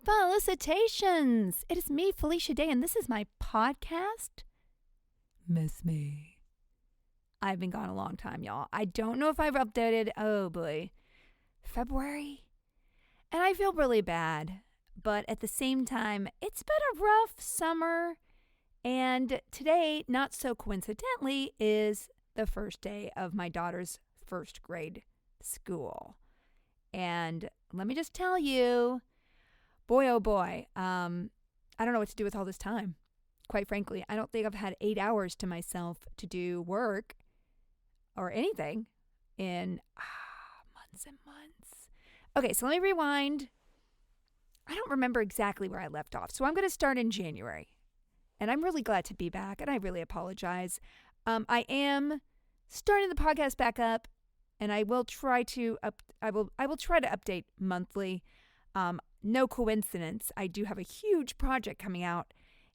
Felicitations! It is me, Felicia Day, and this is my podcast. Miss me. I've been gone a long time, y'all. I don't know if I've updated, oh boy, February? And I feel really bad, but at the same time, it's been a rough summer, and today, not so coincidentally, is the first day of my daughter's first grade school. And let me just tell you, boy, oh boy, I don't know what to do with all this time. Quite frankly, I don't think I've had 8 hours to myself to do work or anything in months and months. Okay, so let me rewind. I don't remember exactly where I left off. So I'm going to start in January. And I'm really glad to be back, and I really apologize. I am starting the podcast back up, and I will try to I will try to update monthly. No coincidence, I do have a huge project coming out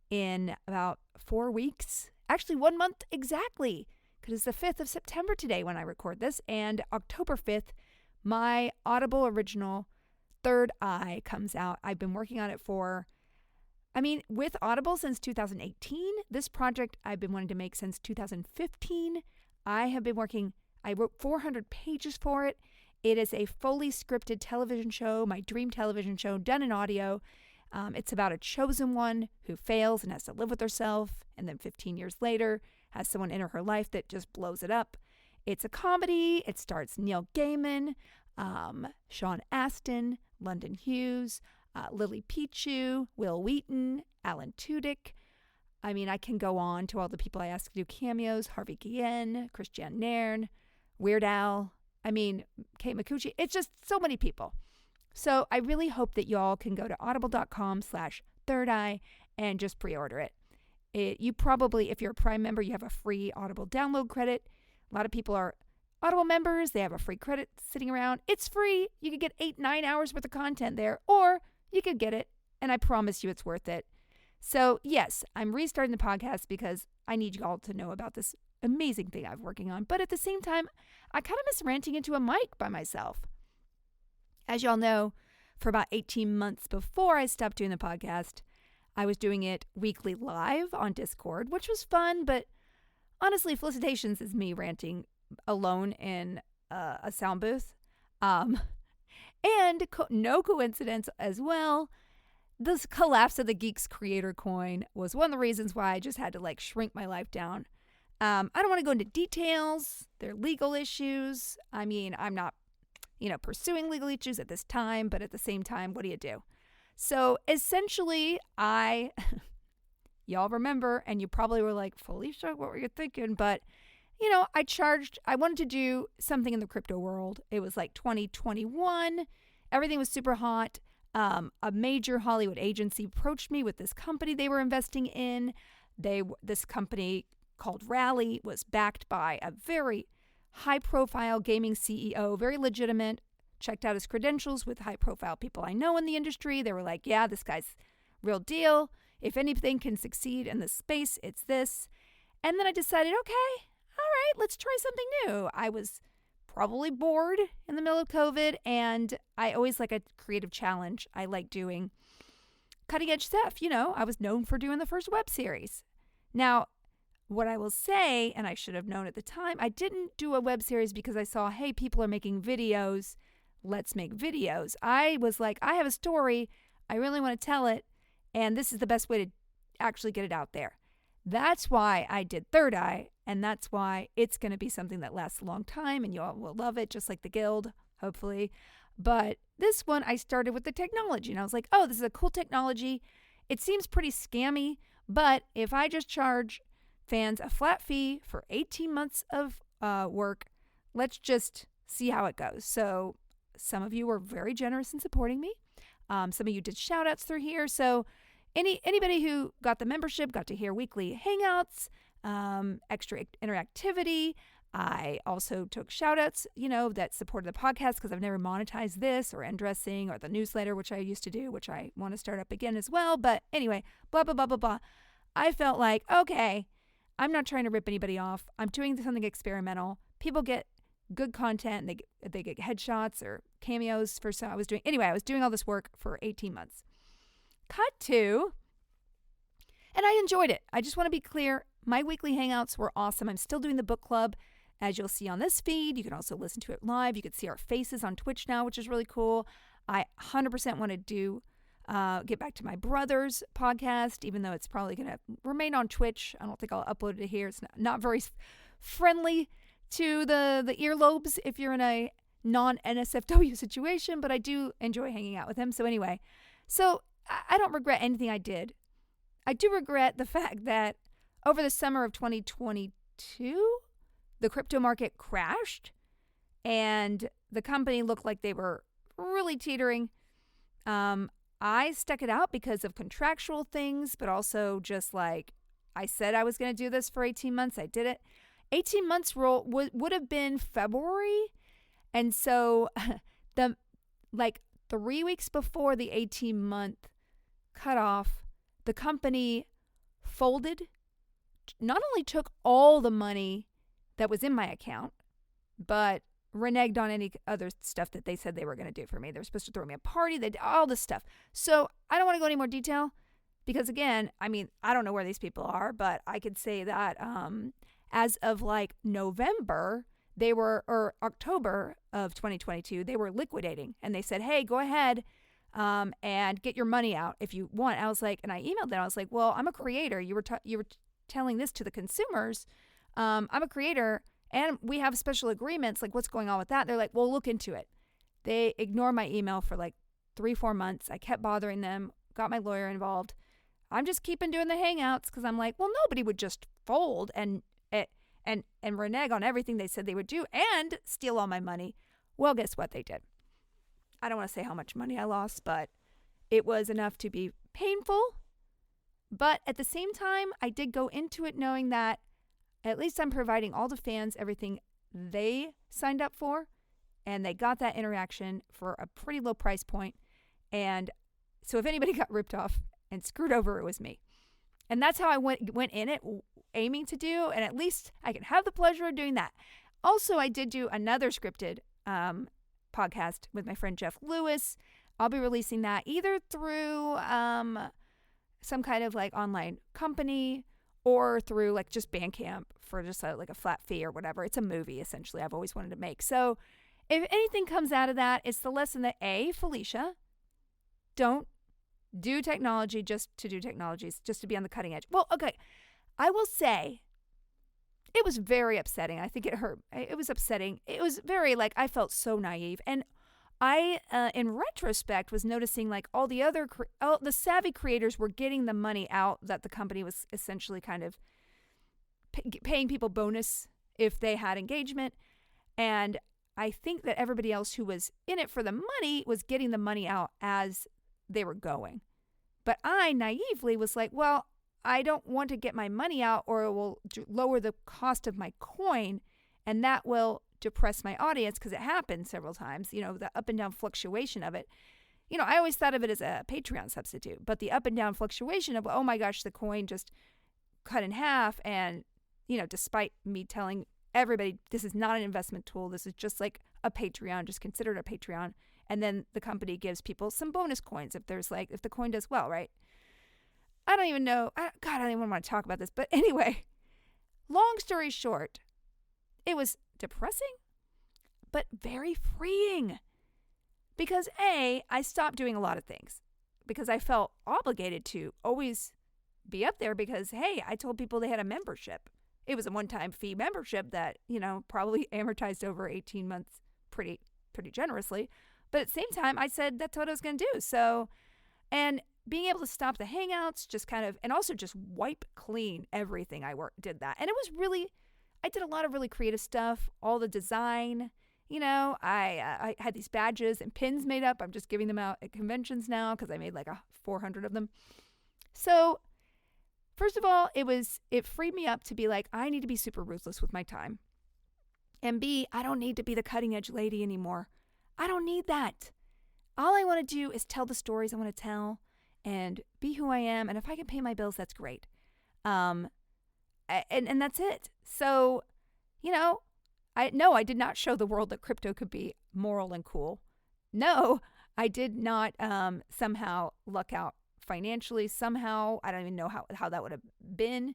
in about 4 weeks. Actually, 1 month exactly, because it's the 5th of September today when I record this. And October 5th, my Audible original Third Eye comes out. I've been working on it with Audible since 2018. This project I've been wanting to make since 2015. I wrote 400 pages for it. It is a fully scripted television show, my dream television show, done in audio. It's about a chosen one who fails and has to live with herself, and then 15 years later has someone enter her life that just blows it up. It's a comedy. It stars Neil Gaiman, Sean Astin, London Hughes, LilyPichu, Wil Wheaton, Alan Tudyk. I can go on to all the people I asked to do cameos, Harvey Guillen, Christiane Nairn, Weird Al, Kate Micucci. It's just so many people. So I really hope that y'all can go to audible.com/thirdeye and just pre-order it. You probably, if you're a Prime member, you have a free Audible download credit. A lot of people are Audible members. They have a free credit sitting around. It's free. You could get 8-9 hours worth of content there, or you could get it, and I promise you it's worth it. So yes, I'm restarting the podcast because I need you all to know about this amazing thing I'm working on. But at the same time, I kind of miss ranting into a mic by myself. As y'all know, for about 18 months before I stopped doing the podcast, I was doing it weekly live on Discord, which was fun. But honestly, Felicitations is me ranting alone in a sound booth. And no coincidence as well, this collapse of the Geex creator coin was one of the reasons why I just had to shrink my life down. I don't want to go into details. They're legal issues. I'm not, pursuing legal issues at this time, but at the same time, what do you do? So essentially, y'all remember, and you probably were like, Felicia, what were you thinking? But, I wanted to do something in the crypto world. It was 2021. Everything was super hot. A major Hollywood agency approached me with this company they were investing in. This company called Rally was backed by a very high-profile gaming CEO, very legitimate. Checked out his credentials with high-profile people I know in the industry. They were like, yeah, this guy's real deal. If anything can succeed in this space, it's this. And then I decided, okay, all right, let's try something new. I was probably bored in the middle of COVID, and I always like a creative challenge. I like doing cutting-edge stuff. I was known for doing the first web series. Now, what I will say, and I should have known at the time, I didn't do a web series because I saw, hey, people are making videos. Let's make videos. I was like, I have a story. I really want to tell it. And this is the best way to actually get it out there. That's why I did Third Eye. And that's why it's going to be something that lasts a long time. And you all will love it, just like the Guild, hopefully. But this one, I started with the technology. And I was like, oh, this is a cool technology. It seems pretty scammy. But if I just charge fans a flat fee for 18 months of work, let's just see how it goes. So some of you were very generous in supporting me. Some of you did shout outs through here. So anybody who got the membership got to hear weekly hangouts, extra interactivity. I also took shout outs, that supported the podcast because I've never monetized this or end dressing or the newsletter, which I used to do, which I want to start up again as well. But anyway, blah, blah, blah, blah, blah. I felt like, okay, I'm not trying to rip anybody off. I'm doing something experimental. People get good content. They get headshots or cameos for so I was doing all this work for 18 months. cut to, and I enjoyed it. I just want to be clear. My weekly hangouts were awesome. I'm still doing the book club, as you'll see on this feed. You can also listen to it live. You can see our faces on Twitch now, which is really cool. I 100% want to get back to my brother's podcast, even though it's probably going to remain on Twitch. I don't think I'll upload it here. It's not very friendly to the earlobes if you're in a non-NSFW situation, but I do enjoy hanging out with him. So anyway, I don't regret anything I did. I do regret the fact that over the summer of 2022, the crypto market crashed and the company looked like they were really teetering. I stuck it out because of contractual things, but also just like I said I was going to do this for 18 months. I did it. 18 months roll would have been February. And so 3 weeks before the 18-month cutoff, the company folded, not only took all the money that was in my account, but reneged on any other stuff that they said they were going to do for me. They were supposed to throw me a party. They did all this stuff. So I don't want to go any more detail because, again, I mean, I don't know where these people are, but I could say that as of like November, or October of 2022, they were liquidating. And they said, hey, go ahead and get your money out if you want. I was like, and I emailed them. I was like, well, I'm a creator. You were telling this to the consumers. I'm a creator. And we have special agreements, like what's going on with that? They're like, well, look into it. They ignored my email for like 3-4 months. I kept bothering them, got my lawyer involved. I'm just keeping doing the hangouts because I'm like, well, nobody would just fold and renege on everything they said they would do and steal all my money. Well, guess what they did? I don't want to say how much money I lost, but it was enough to be painful. But at the same time, I did go into it knowing that at least I'm providing all the fans everything they signed up for, and they got that interaction for a pretty low price point. And so if anybody got ripped off and screwed over, it was me. And that's how I went in it, aiming to do, and at least I can have the pleasure of doing that. Also, I did do another scripted podcast with my friend Jeff Lewis. I'll be releasing that either through some kind of like online company or through like just Bandcamp for just like a flat fee or whatever. It's a movie, essentially, I've always wanted to make. So if anything comes out of that, it's the lesson that Felicia, don't do technology just to do technologies, just to be on the cutting edge. Well, okay, I will say it was very upsetting. I think it hurt. It was upsetting. It was very I felt so naive. And I, in retrospect, was noticing like all the other, the savvy creators were getting the money out that the company was essentially kind of paying people bonus if they had engagement. And I think that everybody else who was in it for the money was getting the money out as they were going. But I naively was like, well, I don't want to get my money out or it will lower the cost of my coin, and that will depress my audience because it happened several times, the up and down fluctuation of it. I always thought of it as a Patreon substitute, but the up and down fluctuation of, oh my gosh, the coin just cut in half. And, despite me telling everybody, this is not an investment tool. This is just like a Patreon, just consider it a Patreon. And then the company gives people some bonus coins if the coin does well, right? I don't even know. I don't even want to talk about this. But anyway, long story short, it was depressing, but very freeing. Because I stopped doing a lot of things because I felt obligated to always be up there because, hey, I told people they had a membership. It was a one-time fee membership that, probably amortized over 18 months pretty generously. But at the same time, I said that's what I was going to do. So, and being able to stop the hangouts, just kind of, and also just wipe clean everything did that. And it was really, I did a lot of really creative stuff, all the design, I had these badges and pins made up. I'm just giving them out at conventions now because I made like 400 of them. So first of all, it freed me up to be like, I need to be super ruthless with my time. And B, I don't need to be the cutting edge lady anymore. I don't need that. All I want to do is tell the stories I want to tell and be who I am. And if I can pay my bills, that's great. And that's it. So, I did not show the world that crypto could be moral and cool. No, I did not somehow luck out financially somehow. I don't even know how that would have been.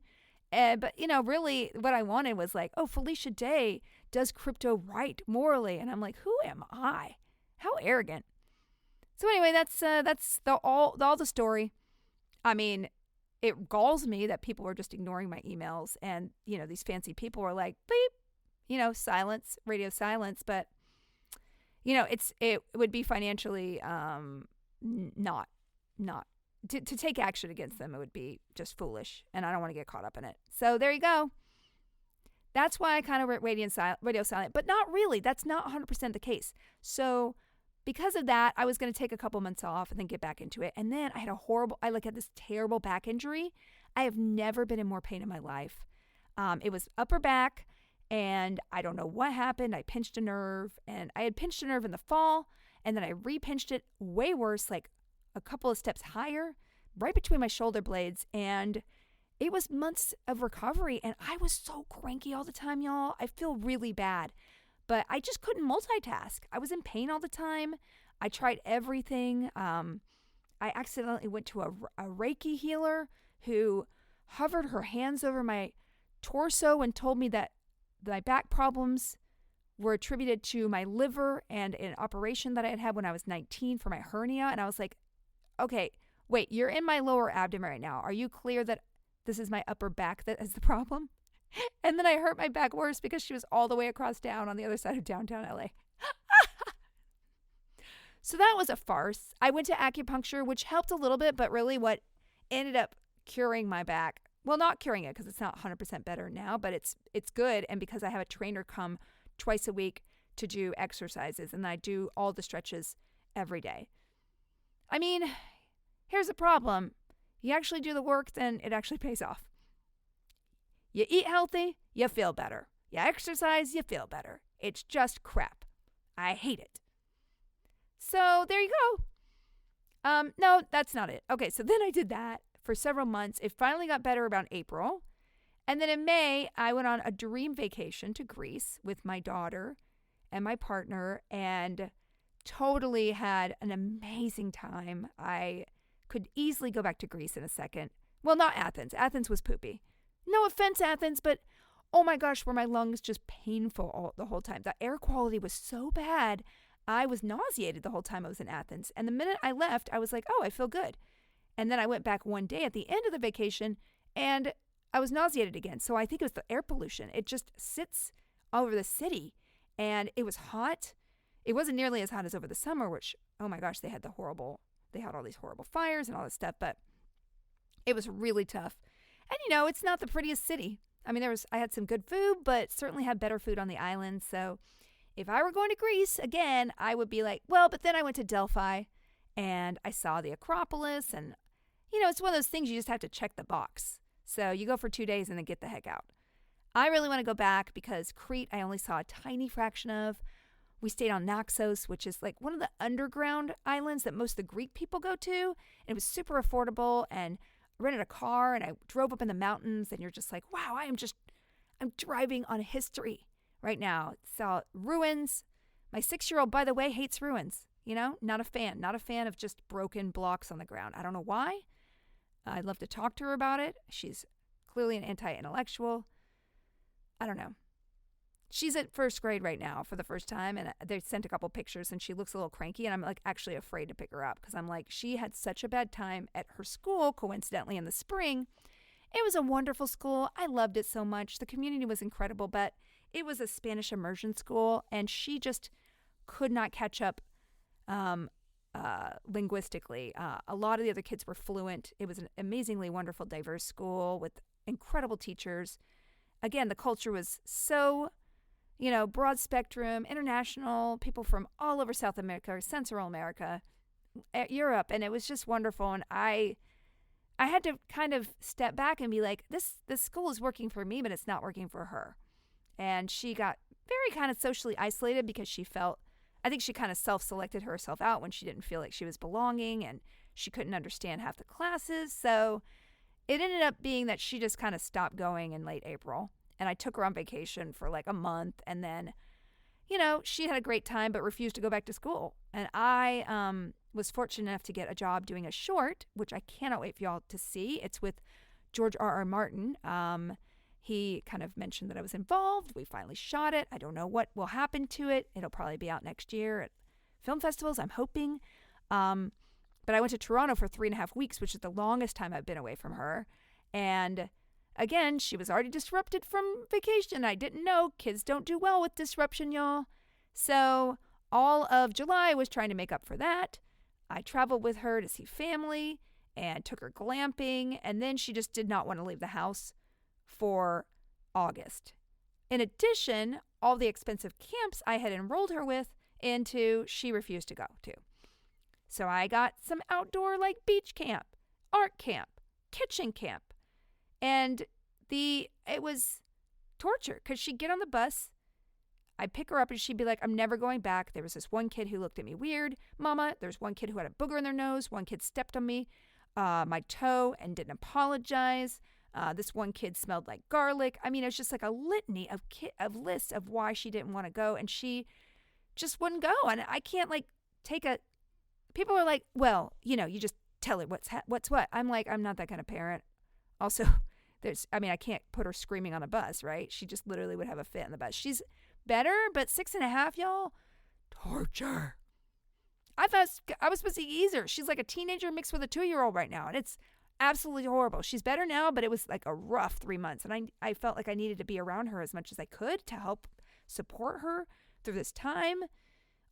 But, really what I wanted was like, oh, Felicia Day does crypto right morally. And I'm like, who am I? How arrogant. So anyway, that's all the story. I mean, it galls me that people were just ignoring my emails, and these fancy people were like, beep, silence, radio silence. But it would be financially not to take action against them. It would be just foolish, and I don't want to get caught up in it. So there you go. That's why I kind of went radio silent, but not really. That's not 100% the case. So because of that, I was going to take a couple months off and then get back into it. And then I had this terrible back injury. I have never been in more pain in my life. It was upper back, and I don't know what happened. I pinched a nerve, and I had pinched a nerve in the fall, and then I re-pinched it way worse, like a couple of steps higher, right between my shoulder blades. And it was months of recovery, and I was so cranky all the time, y'all. I feel really bad. But I just couldn't multitask. I was in pain all the time. I tried everything. I accidentally went to a Reiki healer who hovered her hands over my torso and told me that my back problems were attributed to my liver and an operation that I had had when I was 19 for my hernia. And I was like, okay, wait, you're in my lower abdomen right now. Are you clear that this is my upper back that is the problem? And then I hurt my back worse because she was all the way across town on the other side of downtown LA. So that was a farce. I went to acupuncture, which helped a little bit, but really what ended up curing my back, well, not curing it because it's not 100% better now, but it's good. And because I have a trainer come twice a week to do exercises, and I do all the stretches every day. I mean, here's the problem. You actually do the work, then it actually pays off. You eat healthy, you feel better. You exercise, you feel better. It's just crap. I hate it. So there you go. No, that's not it. Okay, so then I did that for several months. It finally got better around April. And then in May, I went on a dream vacation to Greece with my daughter and my partner and totally had an amazing time. I could easily go back to Greece in a second. Well, not Athens. Athens was poopy. No offense, Athens, but oh my gosh, were my lungs just painful the whole time. The air quality was so bad. I was nauseated the whole time I was in Athens. And the minute I left, I was like, oh, I feel good. And then I went back one day at the end of the vacation, and I was nauseated again. So I think it was the air pollution. It just sits all over the city. And it was hot. It wasn't nearly as hot as over the summer, which, oh my gosh, they had all these horrible fires and all this stuff. But it was really tough. And, it's not the prettiest city. I mean, I had some good food, but certainly had better food on the island. So if I were going to Greece again, I would be like, well, but then I went to Delphi and I saw the Acropolis. And, it's one of those things you just have to check the box. So you go for 2 days and then get the heck out. I really want to go back because Crete, I only saw a tiny fraction of. We stayed on Naxos, which is like one of the underground islands that most of the Greek people go to. And it was super affordable, and rented a car, and I drove up in the mountains, and you're just like, wow, I'm driving on history right now. Saw ruins. My 6-year-old, by the way, hates ruins. Not a fan of just broken blocks on the ground. I don't know why. I'd love to talk to her about it. She's clearly an anti-intellectual. I don't know. She's at first grade right now for the first time, and they sent a couple pictures, and she looks a little cranky, and I'm like actually afraid to pick her up because I'm like, she had such a bad time at her school, coincidentally in the spring. It was a wonderful school. I loved it so much. The community was incredible, but it was a Spanish immersion school, and she just could not catch up linguistically. A lot of the other kids were fluent. It was an amazingly wonderful, diverse school with incredible teachers. Again, the culture was so broad spectrum, international, people from all over South America, Central America, Europe, and it was just wonderful. And I had to kind of step back and be like, this school is working for me, but it's not working for her. And she got very kind of socially isolated because I think she kind of self-selected herself out when she didn't feel like she was belonging, and she couldn't understand half the classes. So it ended up being that she just kind of stopped going in late April. And I took her on vacation for like a month, and then, she had a great time but refused to go back to school. And I was fortunate enough to get a job doing a short, which I cannot wait for y'all to see. It's with George R.R. Martin. He kind of mentioned that I was involved. We finally shot it. I don't know what will happen to it. It'll probably be out next year at film festivals, I'm hoping. But I went to Toronto for 3.5 weeks, which is the longest time I've been away from her. And again, she was already disrupted from vacation. I didn't know. Kids don't do well with disruption, y'all. So all of July was trying to make up for that. I traveled with her to see family and took her glamping. And then she just did not want to leave the house for August. In addition, all the expensive camps I had enrolled her into, she refused to go to. So I got some outdoor like beach camp, art camp, kitchen camp. And it was torture because she'd get on the bus. I'd pick her up and she'd be like, I'm never going back. There was this one kid who looked at me weird. Mama, there's one kid who had a booger in their nose. One kid stepped on me, my toe, and didn't apologize. This one kid smelled like garlic. I mean, it was just like a litany of lists of why she didn't want to go. And she just wouldn't go. And I can't like take a... People are like, well, you just tell her what's what. I'm like, I'm not that kind of parent. Also, I can't put her screaming on a bus, right? She just literally would have a fit on the bus. She's better, but 6.5, y'all, torture. I thought I was supposed to ease her. She's like a teenager mixed with a 2-year-old right now, and it's absolutely horrible. She's better now, but it was like a rough 3 months, and I felt like I needed to be around her as much as I could to help support her through this time.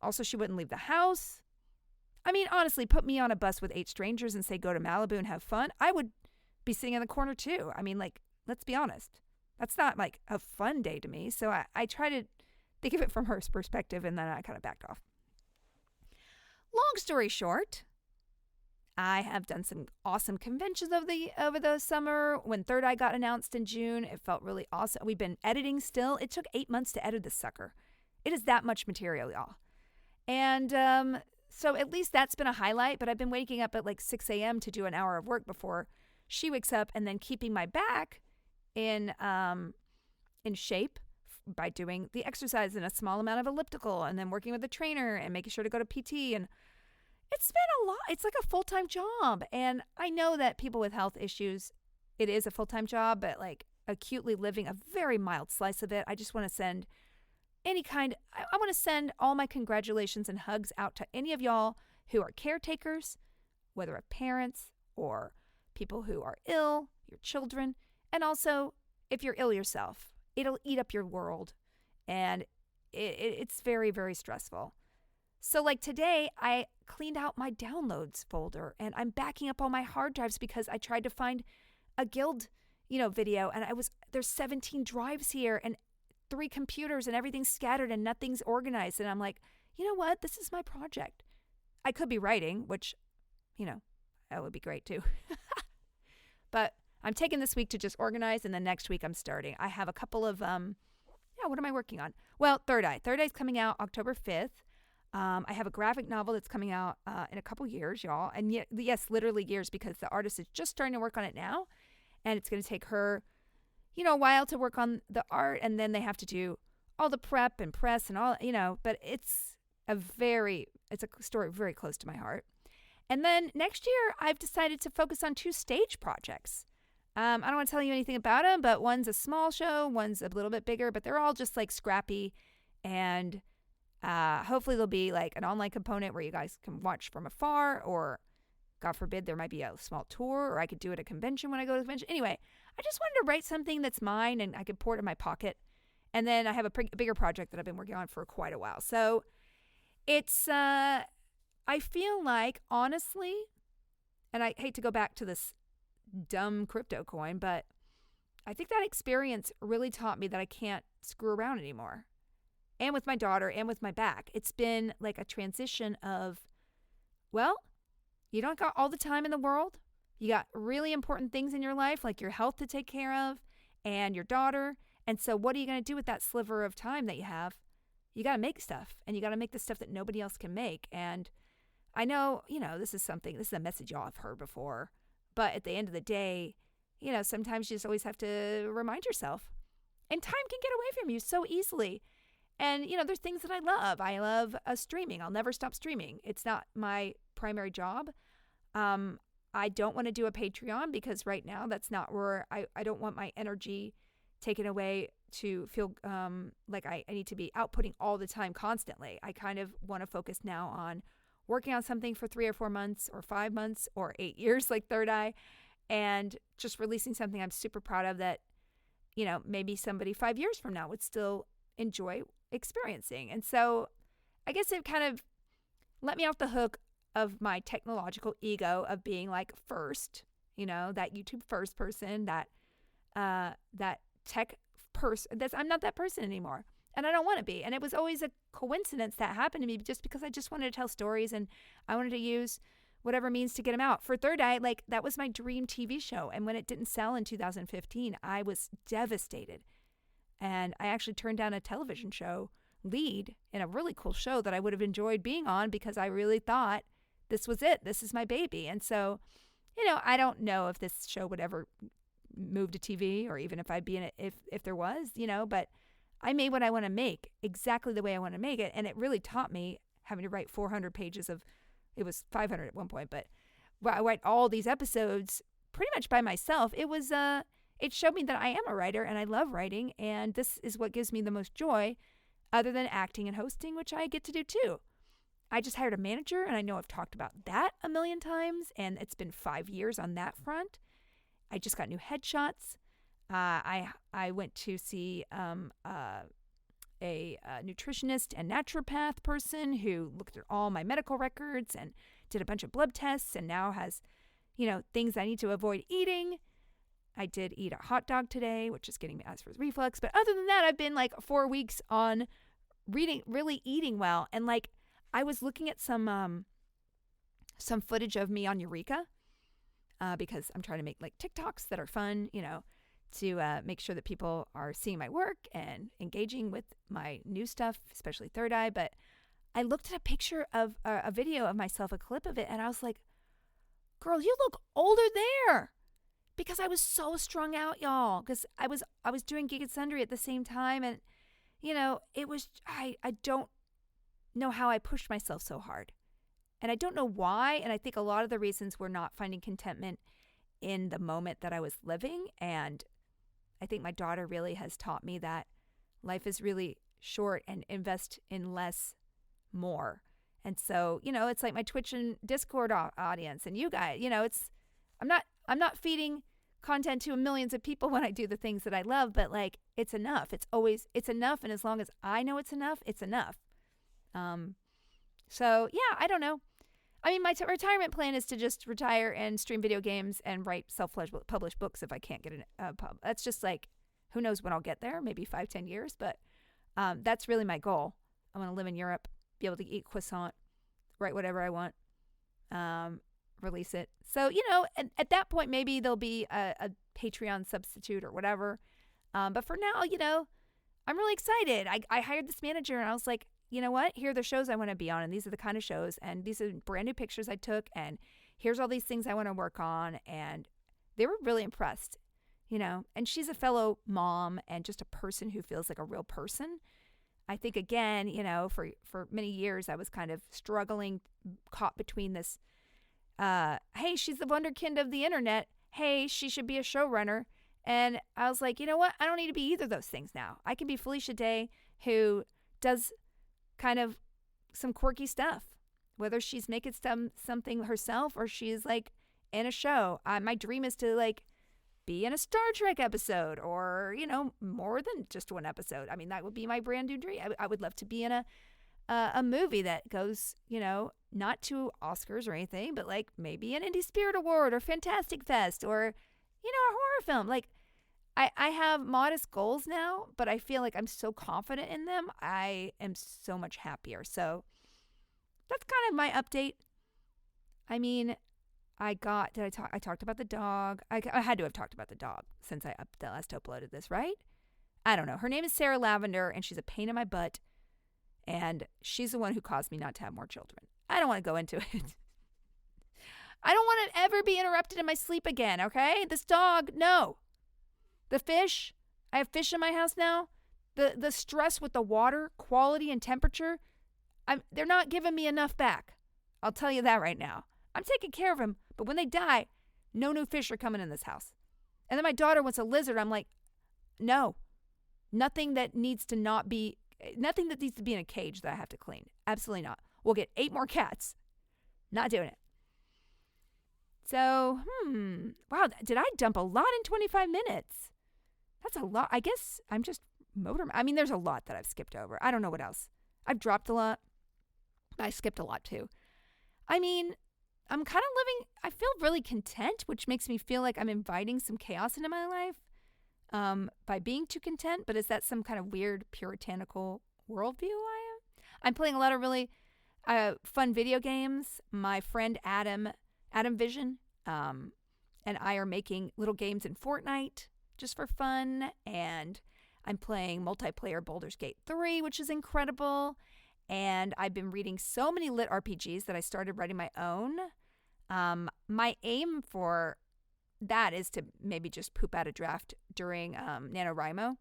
Also, she wouldn't leave the house. I mean, honestly, put me on a bus with 8 strangers and say go to Malibu and have fun. I would be sitting in the corner too. I mean, like, let's be honest. That's not like a fun day to me. So I try to think of it from her perspective, and then I kind of backed off. Long story short, I have done some awesome conventions over the summer. When Third Eye got announced in June, it felt really awesome. We've been editing still. It took 8 months to edit this sucker. It is that much material, y'all. And so at least that's been a highlight, but I've been waking up at like 6 a.m. to do an hour of work before she wakes up, and then keeping my back in shape by doing the exercise and a small amount of elliptical, and then working with a trainer and making sure to go to PT. And it's been a lot. It's like a full-time job. And I know that people with health issues, it is a full-time job, but like acutely living a very mild slice of it. I just want to send I want to send all my congratulations and hugs out to any of y'all who are caretakers, whether of parents or people who are ill, your children, and also if you're ill yourself. It'll eat up your world, and it's very, very stressful. So like today, I cleaned out my downloads folder, and I'm backing up all my hard drives because I tried to find a guild, video, and there's 17 drives here, and 3 computers, and everything's scattered and nothing's organized. And I'm like, you know what? This is my project. I could be writing, which, that would be great too. But I'm taking this week to just organize, and then next week I'm starting. I have a couple of, what am I working on? Well, Third Eye. Third Eye is coming out October 5th. I have a graphic novel that's coming out in a couple years, y'all. And yes, literally years, because the artist is just starting to work on it now. And it's going to take her a while to work on the art, and then they have to do all the prep and press and all, but it's a story very close to my heart. And then next year, I've decided to focus on 2 stage projects. I don't want to tell you anything about them, but one's a small show, one's a little bit bigger, but they're all just like scrappy, and hopefully there'll be like an online component where you guys can watch from afar, or God forbid, there might be a small tour, or I could do it at a convention when I go to the convention. Anyway, I just wanted to write something that's mine and I could pour it in my pocket. And then I have a bigger project that I've been working on for quite a while. So it's, I feel like, honestly, and I hate to go back to this dumb crypto coin, but I think that experience really taught me that I can't screw around anymore. And with my daughter and with my back. It's been like a transition of, well, you don't got all the time in the world. You got really important things in your life, like your health to take care of and your daughter. And so what are you going to do with that sliver of time that you have? You got to make stuff, and you got to make the stuff that nobody else can make. And I know, this is a message y'all have heard before, but at the end of the day, sometimes you just always have to remind yourself, and time can get away from you so easily. And, there's things that I love. I love streaming. I'll never stop streaming. It's not my primary job. I don't want to do a Patreon because right now that's not where I don't want my energy taken away to feel like I need to be outputting all the time constantly. I kind of want to focus now on working on something for 3 or 4 months or 5 months or 8 years like Third Eye, and just releasing something I'm super proud of that, maybe somebody 5 years from now would still enjoy experiencing. And so I guess it kind of let me off the hook of my technological ego of being like first, that YouTube first person, that tech person. I'm not that person anymore. And I don't want to be. And it was always a coincidence that happened to me just because I just wanted to tell stories and I wanted to use whatever means to get them out. For Third Eye, like that was my dream TV show. And when it didn't sell in 2015, I was devastated. And I actually turned down a television show lead in a really cool show that I would have enjoyed being on because I really thought this was it. This is my baby. And so, I don't know if this show would ever move to TV or even if I'd be in it if there was, but I made what I want to make exactly the way I want to make it. And it really taught me having to write 400 pages of, it was 500 at one point, but I write all these episodes pretty much by myself. It showed me that I am a writer and I love writing. And this is what gives me the most joy other than acting and hosting, which I get to do too. I just hired a manager and I know I've talked about that a million times and it's been 5 years on that front. I just got new headshots. I went to see a nutritionist and naturopath person who looked at all my medical records and did a bunch of blood tests and now has, things I need to avoid eating. I did eat a hot dog today, which is getting me acid reflux. But other than that, I've been like 4 weeks on really eating well. And like I was looking at some footage of me on Eureka because I'm trying to make like TikToks that are fun, to make sure that people are seeing my work and engaging with my new stuff, especially Third Eye. But I looked at a picture of a video of myself, a clip of it, and I was like, girl, you look older there. Because I was so strung out, y'all. Because I was doing Geek and Sundry at the same time. And, it was, I don't know how I pushed myself so hard. And I don't know why. And I think a lot of the reasons were not finding contentment in the moment that I was living. And I think my daughter really has taught me that life is really short and invest in less, more. And so, it's like my Twitch and Discord audience and you guys, I'm not feeding content to millions of people when I do the things that I love, but like it's enough. It's enough. And as long as I know it's enough, it's enough. So yeah, I don't know. I mean, my retirement plan is to just retire and stream video games and write self-published books if I can't get a pub. That's just like, who knows when I'll get there, maybe 5-10 years. But that's really my goal. I want to live in Europe, be able to eat croissant, write whatever I want, release it. So, at that point, maybe there'll be a Patreon substitute or whatever. But for now, I'm really excited. I hired this manager and I was like, you know what? Here are the shows I want to be on. And these are the kind of shows. And these are brand new pictures I took. And here's all these things I want to work on. And they were really impressed, And she's a fellow mom and just a person who feels like a real person. I think, again, for many years, I was kind of struggling, caught between this, hey, she's the wonderkind of the internet. Hey, she should be a showrunner. And I was like, you know what? I don't need to be either of those things now. I can be Felicia Day, who does kind of some quirky stuff, whether she's making something herself or she's like in a show. My dream is to like be in a Star Trek episode or, more than just one episode. I mean, that would be my brand new dream. I would love to be in a movie that goes, not to Oscars or anything, but like maybe an Indie Spirit Award or Fantastic Fest or, a horror film. Like I have modest goals now, but I feel like I'm so confident in them. I am so much happier. So that's kind of my update. I mean, I talked about the dog. I had to have talked about the dog since I last uploaded this, right? I don't know. Her name is Sarah Lavender, and she's a pain in my butt. And she's the one who caused me not to have more children. I don't want to go into it. I don't want to ever be interrupted in my sleep again, okay? This dog, no. The fish, I have fish in my house now. The stress with the water, quality and temperature, they're not giving me enough back. I'll tell you that right now. I'm taking care of them, but when they die, no new fish are coming in this house. And then my daughter wants a lizard. I'm like, no, nothing that needs to be in a cage that I have to clean. Absolutely not. We'll get 8 more cats. Not doing it. So, wow, did I dump a lot in 25 minutes? That's a lot. I guess I'm just there's a lot that I've skipped over. I don't know what else. I've dropped a lot. I skipped a lot too. I'm kind of living, I feel really content, which makes me feel like I'm inviting some chaos into my life by being too content. But is that some kind of weird puritanical worldview I am? I'm playing a lot of really fun video games. My friend Adam Vision, and I are making little games in Fortnite just for fun. And I'm playing multiplayer Baldur's Gate 3, which is incredible. And I've been reading so many lit RPGs that I started writing my own. My aim for that is to maybe just poop out a draft during NaNoWriMo.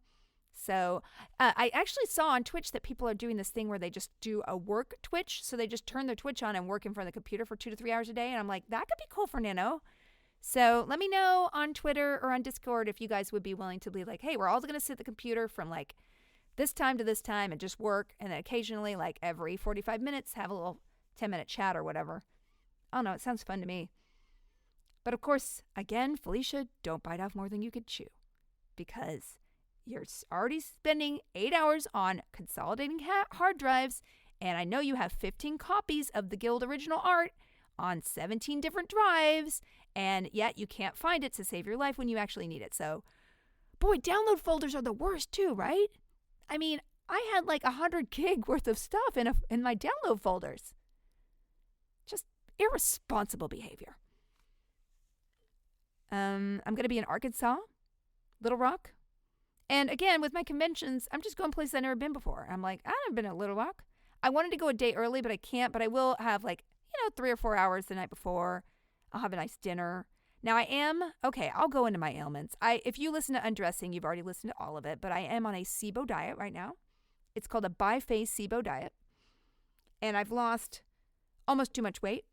So I actually saw on Twitch that people are doing this thing where they just do a work Twitch. So they just turn their Twitch on and work in front of the computer for 2 to 3 hours a day. And I'm like, that could be cool for Nano. So let me know on Twitter or on Discord if you guys would be willing to be like, hey, we're all going to sit at the computer from like this time to this time and just work. And then occasionally, like every 45 minutes, have a little 10-minute chat or whatever. I don't know. It sounds fun to me. But of course, again, Felicia, don't bite off more than you could chew, because you're already spending 8 hours on consolidating hard drives. And I know you have 15 copies of the Guild original art on 17 different drives. And yet you can't find it to save your life when you actually need it. So, boy, download folders are the worst too, right? I mean, I had like 100 gig worth of stuff in my download folders. Just irresponsible behavior. I'm going to be in Arkansas, Little Rock. And again, with my conventions, I'm just going places I've never been before. I'm like, I've never been to Little Rock. I wanted to go a day early, but I can't. But I will have 3 or 4 hours the night before. I'll have a nice dinner. Now I'll go into my ailments. If you listen to Undressing, you've already listened to all of it, but I am on a SIBO diet right now. It's called a bi-phase SIBO diet. And I've lost almost too much weight.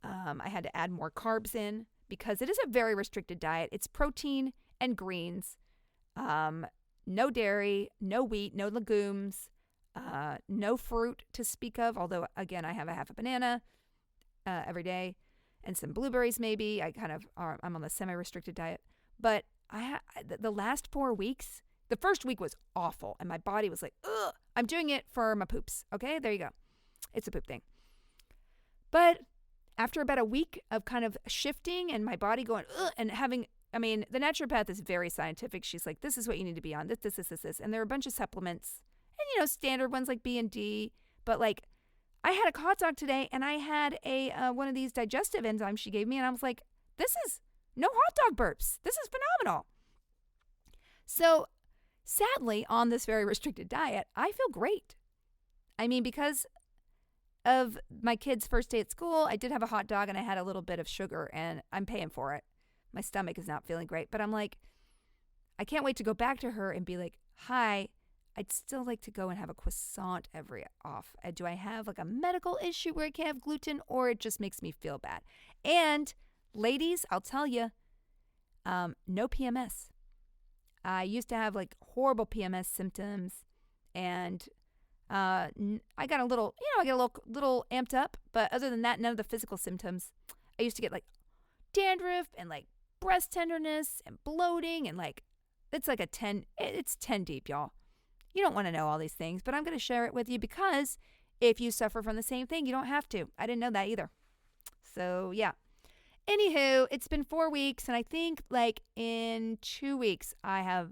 I had to add more carbs in because it is a very restricted diet. It's protein and greens, no dairy, no wheat, no legumes, no fruit to speak of, although, again, I have a half a banana every day. And some blueberries, maybe. I'm on the semi-restricted diet. But the last 4 weeks, the first week was awful. And my body was like, ugh, I'm doing it for my poops. Okay, there you go. It's a poop thing. But after about a week of kind of shifting and my body going, ugh, and the naturopath is very scientific. She's like, this is what you need to be on, this. And there are a bunch of supplements. And, standard ones like B and D. But I had a hot dog today, and I had one of these digestive enzymes she gave me, and I was like, this is no hot dog burps. This is phenomenal. So, sadly, on this very restricted diet, I feel great. Because of my kid's first day at school, I did have a hot dog, and I had a little bit of sugar, and I'm paying for it. My stomach is not feeling great, but I'm like, I can't wait to go back to her and be like, hi, I'd still like to go and have a croissant every off. Do I have a medical issue where I can't have gluten, or it just makes me feel bad? And ladies, I'll tell you, no PMS. I used to have horrible PMS symptoms, and I got a little, little amped up. But other than that, none of the physical symptoms. I used to get dandruff and breast tenderness and bloating, and it's it's 10 deep, y'all. You don't want to know all these things, but I'm going to share it with you because if you suffer from the same thing, you don't have to. I didn't know that either. So, yeah. Anywho, it's been 4 weeks, and I think in 2 weeks, I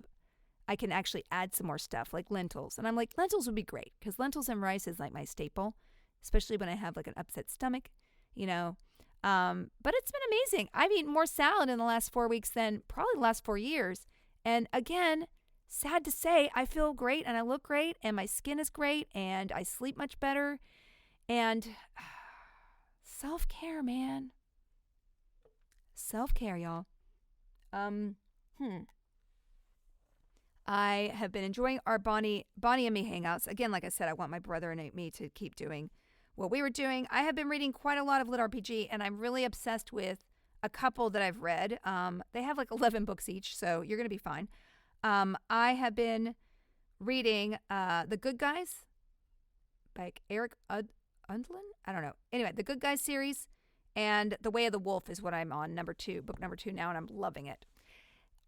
can actually add some more stuff like lentils. And I'm like, lentils would be great because lentils and rice is my staple, especially when I have an upset stomach, But it's been amazing. I've eaten more salad in the last 4 weeks than probably the last 4 years. And again, sad to say, I feel great and I look great and my skin is great and I sleep much better. And self-care, man. Self-care, y'all. I have been enjoying our Bonnie and me hangouts. Again, like I said, I want my brother and me to keep doing what we were doing. I have been reading quite a lot of lit RPG, and I'm really obsessed with a couple that I've read. They have like 11 books each, so you're going to be fine. I have been reading The Good Guys by Eric Undlin? I don't know. Anyway, The Good Guys series and The Way of the Wolf is what I'm on, book number 2 now, and I'm loving it.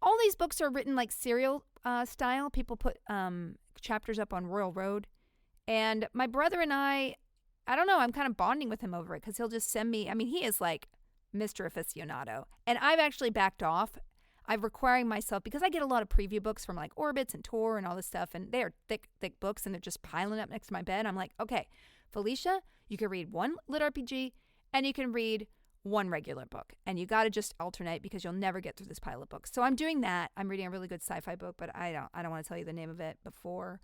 All these books are written like serial style. People put chapters up on Royal Road. And my brother and I don't know, I'm kind of bonding with him over it because he'll just send me, I mean, he is like Mr. Aficionado. And I've actually backed off. I'm requiring myself, because I get a lot of preview books from like Orbits and Tor and all this stuff, and they are thick, thick books, and they're just piling up next to my bed. I'm like, okay, Felicia, you can read one lit RPG, and you can read one regular book, and you got to just alternate because you'll never get through this pile of books. So I'm doing that. I'm reading a really good sci-fi book, but I don't want to tell you the name of it before.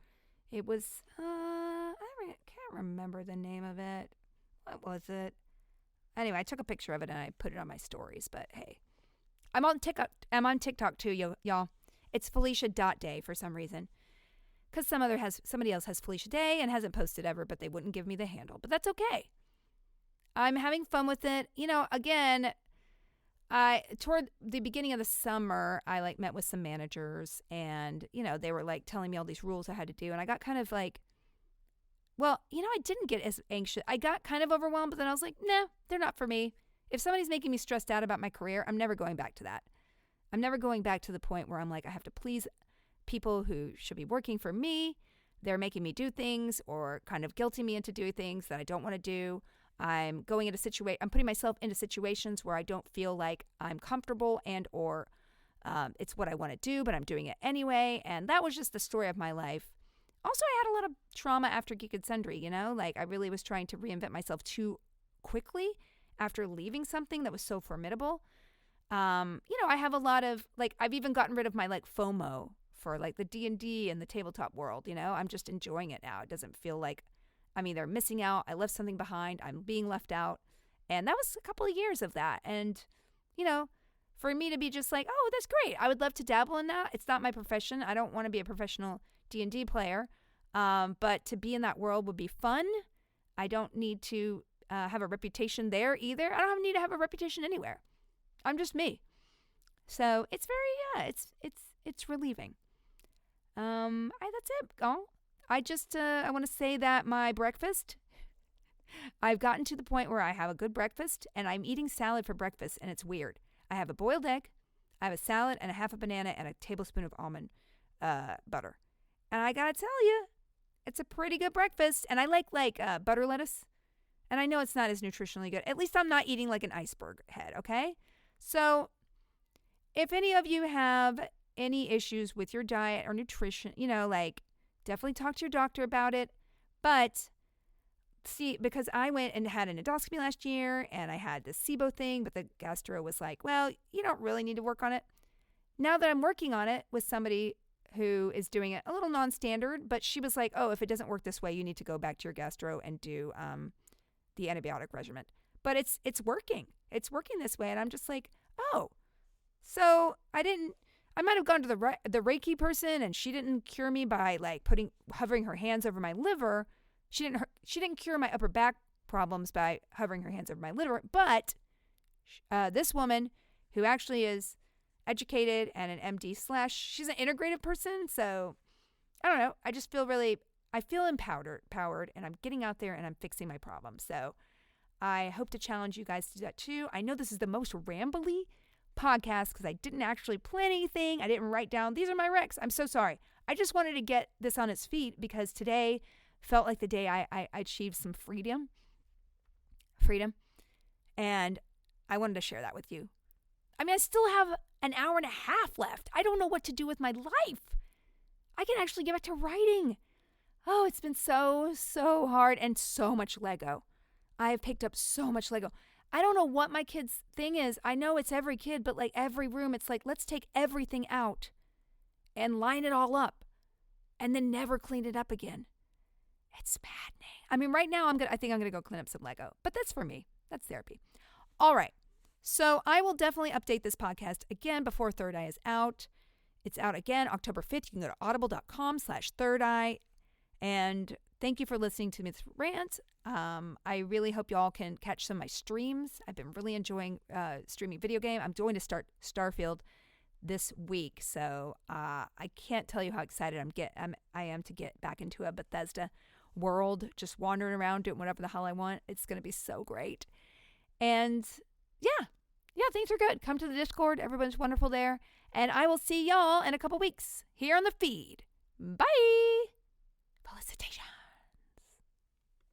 It was I can't remember the name of it. What was it? Anyway, I took a picture of it and I put it on my stories. But hey, I'm on TikTok too, y'all. It's Felicia.day for some reason, because somebody else has Felicia Day and hasn't posted ever, but they wouldn't give me the handle. But that's okay. I'm having fun with it. You know, again, toward the beginning of the summer, I like met with some managers, and you know, they were like telling me all these rules I had to do, and I got kind of like, well, you know, I didn't get as anxious. I got kind of overwhelmed, but then I was like, no, they're not for me. If somebody's making me stressed out about my career, I'm never going back to that. I'm never going back to the point where I'm like, I have to please people who should be working for me. They're making me do things or kind of guilting me into doing things that I don't want to do. I'm putting myself into situations where I don't feel like I'm comfortable or it's what I want to do, but I'm doing it anyway. And that was just the story of my life. Also, I had a lot of trauma after Geek and Sundry, you know? Like, I really was trying to reinvent myself too quickly after leaving something that was so formidable. You know, I have a lot of, like, I've even gotten rid of my, like, FOMO for, like, the D&D and the tabletop world, you know? I'm just enjoying it now. It doesn't feel like I'm either missing out, I left something behind, I'm being left out. And that was a couple of years of that. And, you know, for me to be just like, oh, that's great. I would love to dabble in that. It's not my profession. I don't want to be a professional D&D player. But to be in that world would be fun. I don't need to have a reputation there either. I don't need to have a reputation anywhere. I'm just me. So it's very, it's relieving. That's it. Oh, I want to say that my breakfast, I've gotten to the point where I have a good breakfast and I'm eating salad for breakfast, and it's weird. I have a boiled egg, I have a salad and a half a banana and a tablespoon of almond butter. And I gotta tell you, it's a pretty good breakfast. And I like butter lettuce. And I know it's not as nutritionally good. At least I'm not eating like an iceberg head, okay? So if any of you have any issues with your diet or nutrition, you know, like, definitely talk to your doctor about it. But see, because I went and had an endoscopy last year and I had the SIBO thing, but the gastro was like, well, you don't really need to work on it. Now that I'm working on it with somebody who is doing it a little non-standard, but she was like, oh, if it doesn't work this way, you need to go back to your gastro and do the antibiotic regimen. But it's working. It's working this way. And I'm just like, oh, so I might have gone to the Reiki person and she didn't cure me by like hovering her hands over my liver. She didn't cure my upper back problems by hovering her hands over my liver. But this woman, who actually is educated and an MD / she's an integrative person. So I don't know. I just feel I feel empowered, and I'm getting out there and I'm fixing my problems. So I hope to challenge you guys to do that too. I know this is the most rambly podcast because I didn't actually plan anything. I didn't write down, these are my recs. I'm so sorry. I just wanted to get this on its feet because today felt like the day I achieved some freedom. And I wanted to share that with you. I mean, I still have an hour and a half left. I don't know what to do with my life. I can actually get back to writing. Oh, it's been so hard, and so much Lego. I have picked up so much Lego. I don't know what my kid's thing is. I know it's every kid, but like every room, it's like, let's take everything out and line it all up and then never clean it up again. It's maddening. I mean, right now I think I'm going to go clean up some Lego, but that's for me. That's therapy. All right. So I will definitely update this podcast again before Third Eye is out. It's out again October 5th. You can go to audible.com/Third Eye and Thank you for listening to this rant. I really hope y'all can catch some of my streams. I've been really enjoying streaming video game. I'm going to start Starfield this week, so I can't tell you how excited I am to get back into a Bethesda world, just wandering around doing whatever the hell I want. It's going to be so great. And yeah, things are good. Come to the Discord. Everyone's wonderful there. And I will see y'all in a couple weeks here on the feed. Bye. Felicitations.